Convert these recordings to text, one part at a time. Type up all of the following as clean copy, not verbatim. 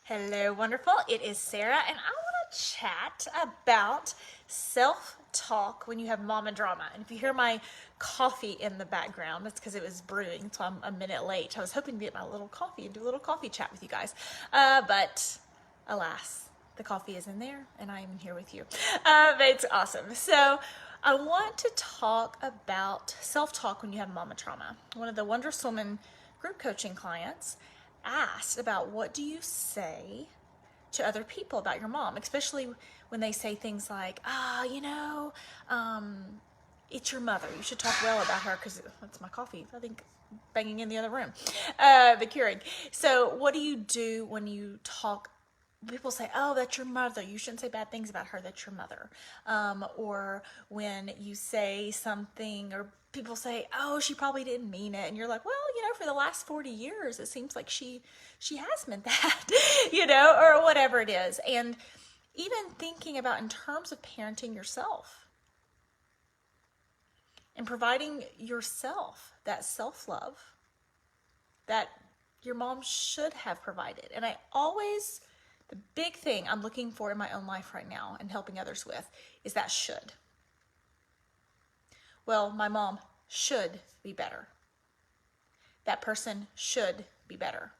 Hello, wonderful. It is Sarah, and I want to chat about self-talk when you have mama drama. And if you hear my coffee in the background, that's because it was brewing, so I'm a minute late. I was hoping to get my little coffee and do a little coffee chat with you guys, but alas, the coffee is in there, and I am here with you. But it's awesome. So I want to talk about self-talk when you have mama trauma. One of the Wondrous Woman group coaching clients asked about what do you say to other people about your mom, especially when they say things like, it's your mother. You should talk well about her because that's my coffee, I think, banging in the other room, the Keurig. So what do you do when you talk? People say, oh, that's your mother. You shouldn't say bad things about her. That's your mother. Or when you say something, or people say, oh, she probably didn't mean it. And you're like, well, for the last 40 years, it seems like she has meant that, or whatever it is. And even thinking about in terms of parenting yourself and providing yourself that self-love that your mom should have provided. And the big thing I'm looking for in my own life right now and helping others with is that should. Well, my mom should be better. That person should be better.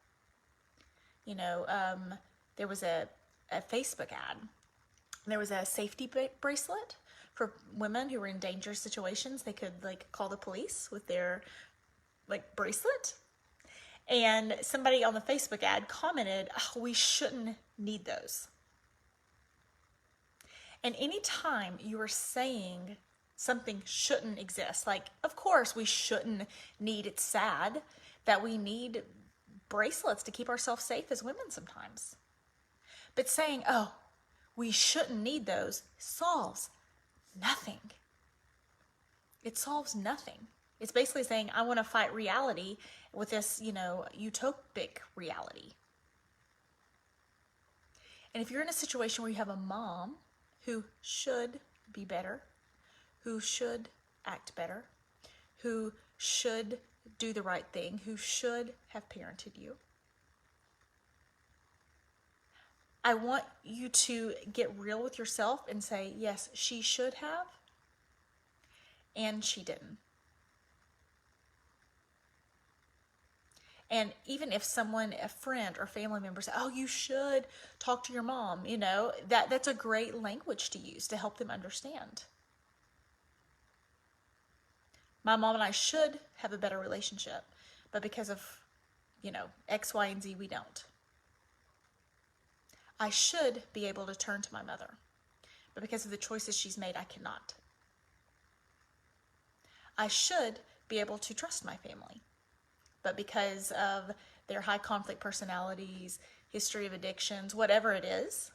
There was a Facebook ad. There was a safety bracelet for women who were in dangerous situations. They could call the police with their bracelet. And somebody on the Facebook ad commented, oh, we shouldn't need those. And anytime you are saying something shouldn't exist, of course we shouldn't need, it's sad that we need bracelets to keep ourselves safe as women sometimes. But saying, oh, we shouldn't need those solves nothing. It solves nothing. It's basically saying, I want to fight reality with this, utopic reality. And if you're in a situation where you have a mom who should be better, who should act better, who should do the right thing, who should have parented you, I want you to get real with yourself and say, yes, she should have, and she didn't. And even if someone, a friend or family member says, oh, you should talk to your mom, that's a great language to use to help them understand. My mom and I should have a better relationship, but because of, X, Y, and Z, we don't. I should be able to turn to my mother, but because of the choices she's made, I cannot. I should be able to trust my family, but because of their high conflict personalities, history of addictions, whatever it is,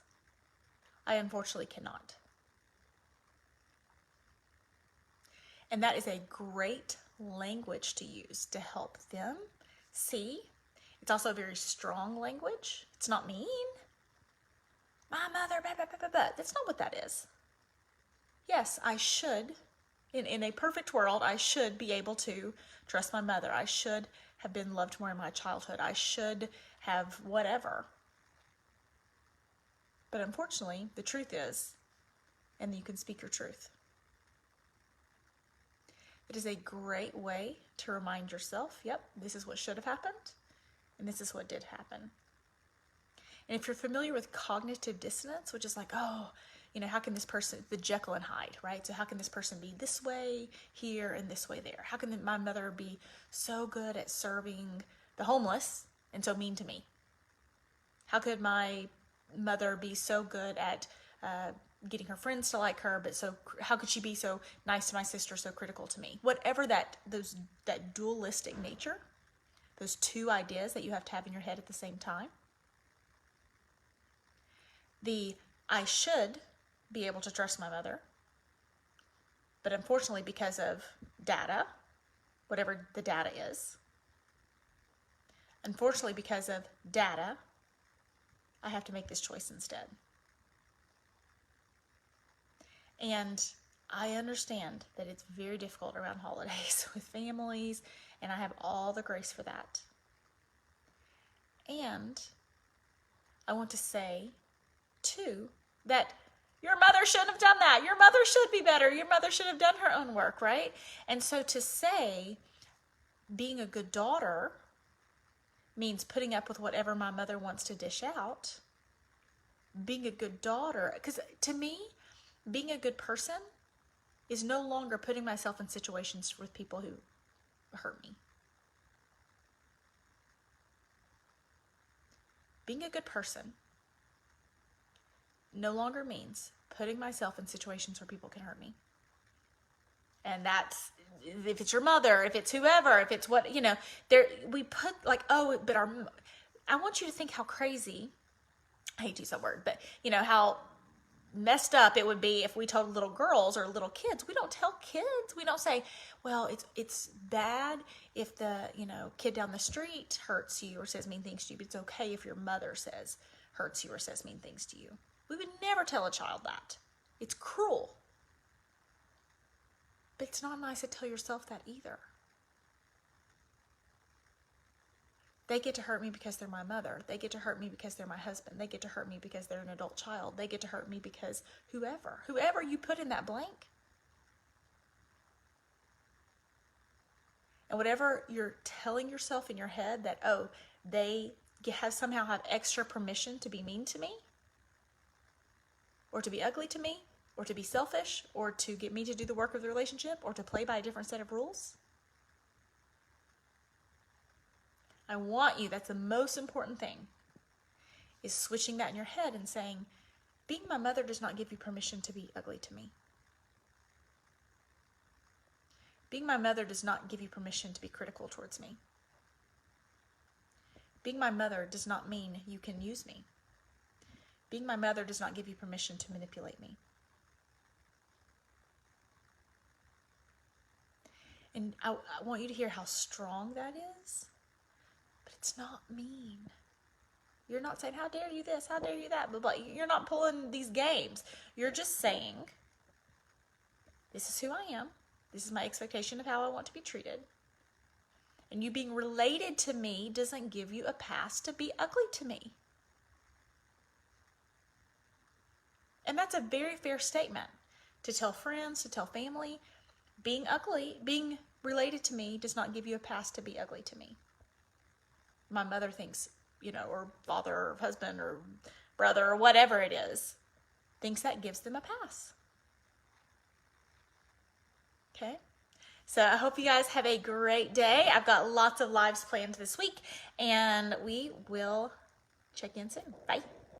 I unfortunately cannot. And that is a great language to use to help them see. It's also a very strong language. It's not mean. My mother, blah, blah, blah, blah, blah. That's not what that is. Yes, I should, in a perfect world, I should be able to trust my mother. I should have been loved more in my childhood. I should have whatever. But unfortunately, the truth is, and you can speak your truth. It is a great way to remind yourself, yep, this is what should have happened, and this is what did happen. And if you're familiar with cognitive dissonance, which is how can this person, the Jekyll and Hyde, right? So how can this person be this way here and this way there? How can my mother be so good at serving the homeless and so mean to me? How could my mother be so good at getting her friends to like her, but how could she be so nice to my sister, so critical to me? Whatever that dualistic nature, those two ideas that you have to have in your head at the same time. I should be able to trust my mother, but unfortunately because of data, whatever the data is, unfortunately because of data, I have to make this choice instead. And I understand that it's very difficult around holidays with families, and I have all the grace for that. And I want to say, too, that your mother shouldn't have done that. Your mother should be better. Your mother should have done her own work, right? And so to say being a good daughter means putting up with whatever my mother wants to dish out. Being a good daughter, because to me, being a good person is no longer putting myself in situations with people who hurt me. Being a good person no longer means putting myself in situations where people can hurt me. And that's, if it's your mother, if it's whoever, if it's what, we put like, oh, but I want you to think how crazy, I hate to use that word, but how messed up it would be if we told little girls or little kids. We don't tell kids. We don't say, well, it's bad if the, kid down the street hurts you or says mean things to you, but it's okay if your mother hurts you or says mean things to you. We would never tell a child that. It's cruel. But it's not nice to tell yourself that either. They get to hurt me because they're my mother. They get to hurt me because they're my husband. They get to hurt me because they're an adult child. They get to hurt me because whoever you put in that blank. And whatever you're telling yourself in your head that, oh, they somehow have extra permission to be mean to me, or to be ugly to me, or to be selfish, or to get me to do the work of the relationship, or to play by a different set of rules. I want you, that's the most important thing, is switching that in your head and saying, being my mother does not give you permission to be ugly to me. Being my mother does not give you permission to be critical towards me. Being my mother does not mean you can use me. Being my mother does not give you permission to manipulate me. And I want you to hear how strong that is, but it's not mean. You're not saying, how dare you this, how dare you that, but you're not pulling these games. You're just saying, this is who I am. This is my expectation of how I want to be treated. And you being related to me doesn't give you a pass to be ugly to me. And that's a very fair statement to tell friends, to tell family. Being related to me does not give you a pass to be ugly to me. My mother thinks, or father or husband or brother or whatever it is, thinks that gives them a pass. Okay? So I hope you guys have a great day. I've got lots of lives planned this week, and we will check in soon. Bye.